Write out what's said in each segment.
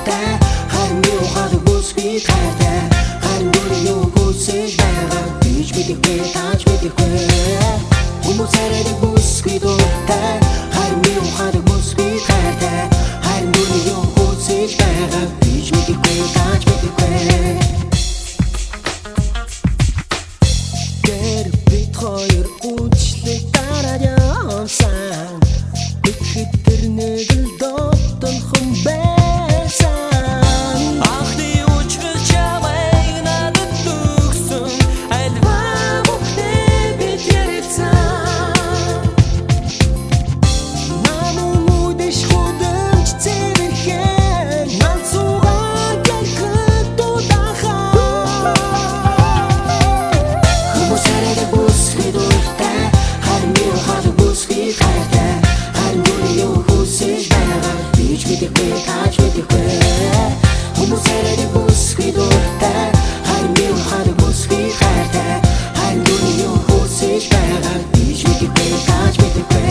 дуртай харин юу хаад бүсгүй хайртай харин юу хүсэж байгаа бич мэдэхгүй тааж мэдэхгүй хүмүүс арай бүсгүй дуртай харин юу хаад бүсгүй хайртай харин юу хүсэж байгаа бич мэдэхгүй тааж мэдэхгүй тэр бит хоёр үчлэг дараад явсан ихэд тэр нэг л дотон хүн байсан Ахны учрал чамайг надад төгсөн альва бүхнээ бид ярилцсан намын үдэш хөдөлж цэвэрхэн мансуугаар гэнхэд дуудахаа хүмүүс арай бүсгүй дуртай харин юу хаад бүсгүй хайртай харин юу хүсэж байгаа бич мэдэхгүй тааж мэдэхгүй хүмүүс арай бүсгүй дуртай харин юу хаад бүсгүй хайртай харин юу хүсэж байгаа бич мэдэхгүй тааж мэдэхгүй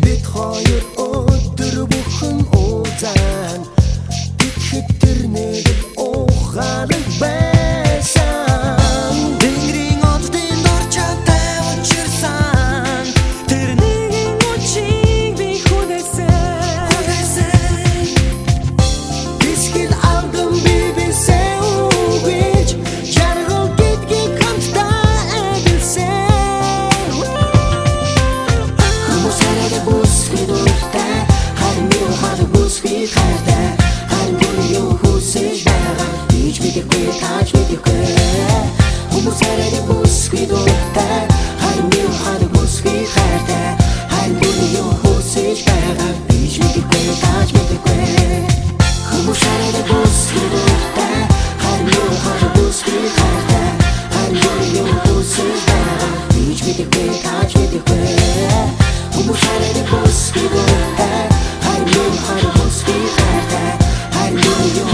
бид хоёр өдөр бүхэн уулзсан тэгэхэд тэр нэг ухаан байсан Тэнгэрийн оддын дорчаатай учирсан тэр нэгэн учиг би хүлээсэн Бискит алdım bibise uğuç Jargıl gitgin kamsta edilse Humus arada buski durta Harim yu hadi buski karda Harim yu husiz baga Hiç midikwe taç midikwe Humus arada buski durta Harim yu hadi buski karda Harim yu husiz baga Hiç midikwe taç midikwe Humus arada buski durta Harim yu hadi buski karda Harim yu husiz baga Hiç midikwe taç midikwe Humus arada buski durta Harim yu hadi buski karda Harim yu